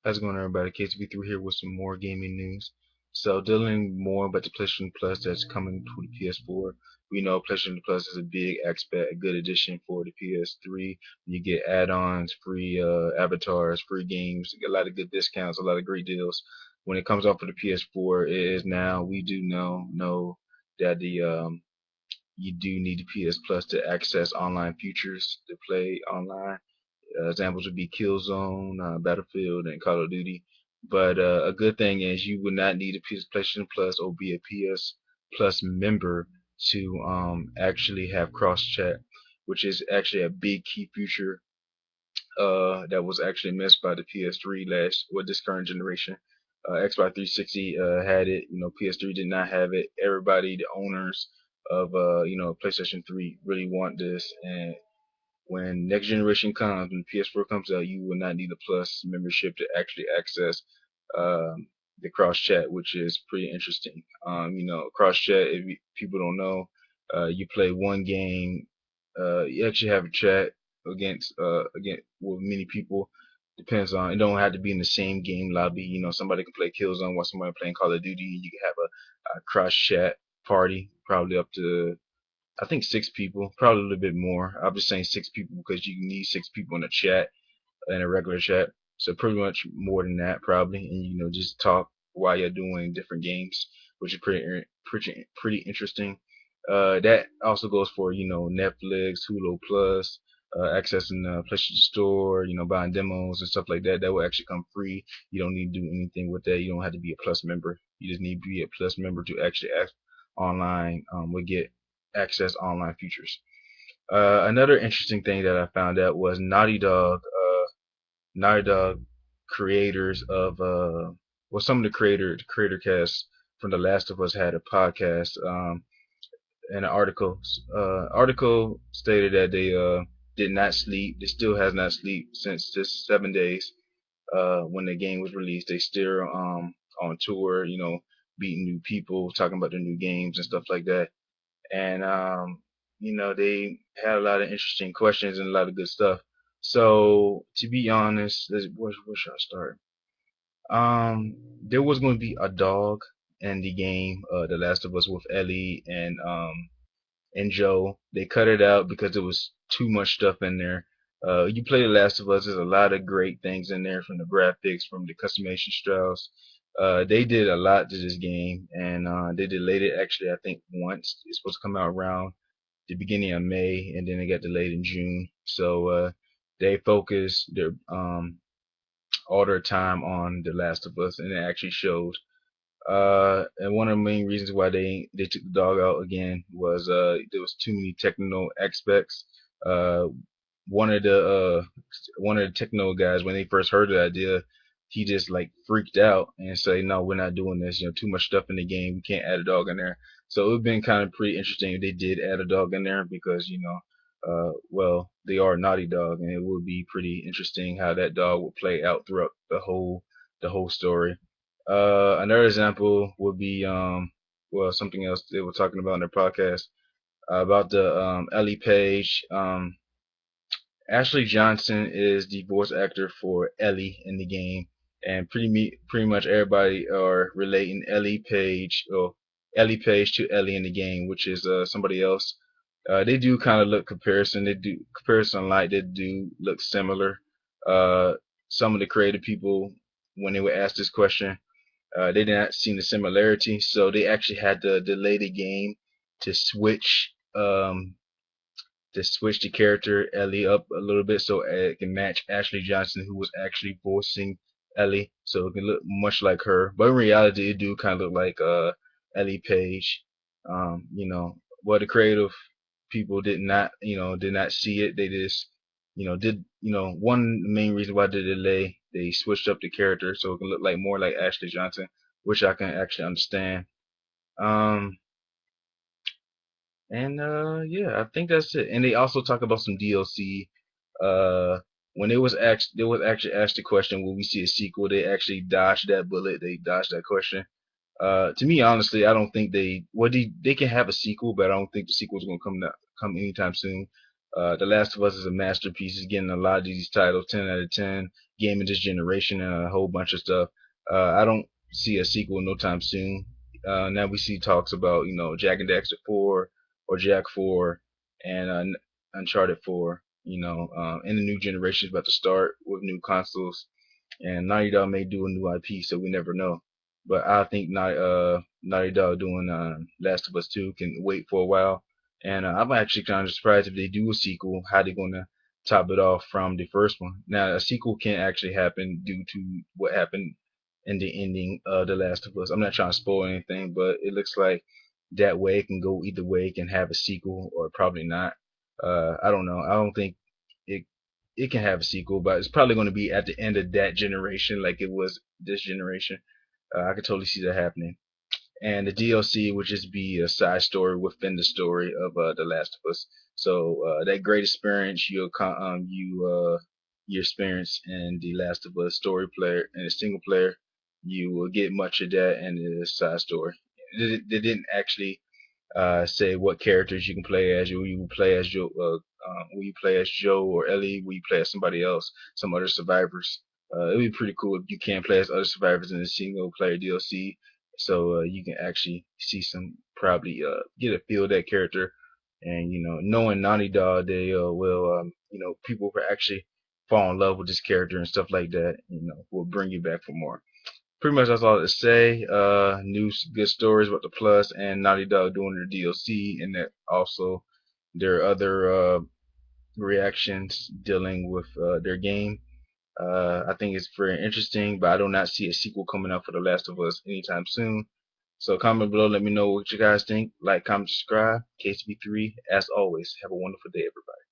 How's it going, everybody? KTV3 here with some more gaming news. So, dealing more about the PlayStation Plus that's coming to the PS4. We know PlayStation Plus is a big aspect, a good addition for the PS3. You get add-ons, free avatars, free games, a lot of good discounts, a lot of great deals. When it comes out for the PS4, it is now we do know that the you do need the PS Plus to access online features to play online. Examples would be Killzone, Battlefield, and Call of Duty. But a good thing is you would not need a PlayStation Plus or be a PS Plus member to actually have cross chat, which is actually a big key feature that was actually missed by the PS3 last or this current generation. Xbox 360 had it, PS3 did not have it. Everybody, the owners of PlayStation 3 really want this, and when next generation comes, when PS4 comes out, you will not need a Plus membership to actually access the cross chat, which is pretty interesting. Cross chat, if people don't know, you play one game, you actually have a chat against with many people. Depends on it don't have to be in the same game lobby. Somebody can play Killzone while somebody playing Call of Duty. You can have a cross chat party, probably up to I think 6 people, probably a little bit more. I'm just saying 6 people because you need 6 people in a chat, in a regular chat. So pretty much more than that probably, and just talk while you're doing different games, which is pretty interesting. That also goes for Netflix, Hulu Plus, accessing the PlayStation Store, buying demos and stuff like that. That will actually come free. You don't need to do anything with that. You don't have to be a Plus member. You just need to be a Plus member to actually act online. We get access online features. Another interesting thing that I found out was Naughty Dog creators of some of the creator cast from The Last of Us had a podcast. In an article stated that they did not sleep. They still has not sleep since this 7 days. When the game was released, they still on tour. Beating new people, talking about the new games and stuff like that. And they had a lot of interesting questions and a lot of good stuff. So to be honest, where should I start? There was going to be a dog in the game, The Last of Us, with Ellie and Joe. They cut it out because there was too much stuff in there. You play The Last of Us, there's a lot of great things in there, from the graphics, from the customization styles. They did a lot to this game, and they delayed it actually, I think, once. It's supposed to come out around the beginning of May, and then it got delayed in June. So they focused their all their time on The Last of Us, and it actually showed. And one of the main reasons why they took the dog out again was there was too many technical aspects. Uh, one of the one of the techno guys, when they first heard the idea, he just like freaked out and say, "No, we're not doing this. Too much stuff in the game. We can't add a dog in there." So it would have been kind of pretty interesting if they did add a dog in there because well, they are Naughty Dog, and it would be pretty interesting how that dog would play out throughout the whole story. Another example would be well, something else they were talking about in their podcast about the Ellie Page. Ashley Johnson is the voice actor for Ellie in the game, and pretty much everybody are relating Ellie Page to Ellie in the game, which is somebody else. They do kind of look comparison. They do comparison like they do look similar. Uh, some of the creative people, when they were asked this question, they did not see the similarity, so they actually had to delay the game to switch the character Ellie up a little bit so it can match Ashley Johnson, who was actually voicing Ellie, so it can look much like her. But in reality, it do kind of look like Ellie Page. Well, the creative people did not see it. They just did one main reason why the delay, they switched up the character so it can look like more like Ashley Johnson, which I can actually understand. Um, and yeah, I think that's it. And they also talk about some DLC. Uh, when they was actually asked the question, will we see a sequel? They actually dodged that bullet. They dodged that question. To me, honestly, I don't think they can have a sequel, but I don't think the sequel is gonna come anytime soon. The Last of Us is a masterpiece. It's getting a lot of these titles, 10 out of 10. Game of this generation and a whole bunch of stuff. I don't see a sequel no time soon. Now we see talks about Jack and Daxter 4 or Jack 4 and Uncharted 4. And the new generation is about to start with new consoles, and Naughty Dog may do a new IP, so we never know. But I think Naughty Dog doing Last of Us 2 can wait for a while, and I'm actually kind of surprised if they do a sequel, how they're gonna top it off from the first one. Now, a sequel can actually happen due to what happened in the ending of The Last of Us. I'm not trying to spoil anything, but it looks like that way it can go either way. It can have a sequel or probably not. I don't know. I don't think it it can have a sequel, but it's probably going to be at the end of that generation, like it was this generation. I could totally see that happening. And the DLC would just be a side story within the story of The Last of Us. So that great experience you experience in The Last of Us story player and a single player, you will get much of that in the side story. They didn't actually say what characters you can play as. Will you play as Joe? Will you play as Joe or Ellie? Will you play as somebody else? Some other survivors? It'd be pretty cool if you can play as other survivors in a single player DLC, so you can actually see some probably get a feel of that character, and knowing Naughty Dog, they will people will actually fall in love with this character and stuff like that. Will bring you back for more. Pretty much that's all to say. New good stories about the Plus and Naughty Dog doing their DLC, and that also their other reactions dealing with their game. I think it's very interesting, but I do not see a sequel coming out for The Last of Us anytime soon. So comment below, let me know what you guys think. Like, comment, subscribe. KCB3, as always, have a wonderful day, everybody.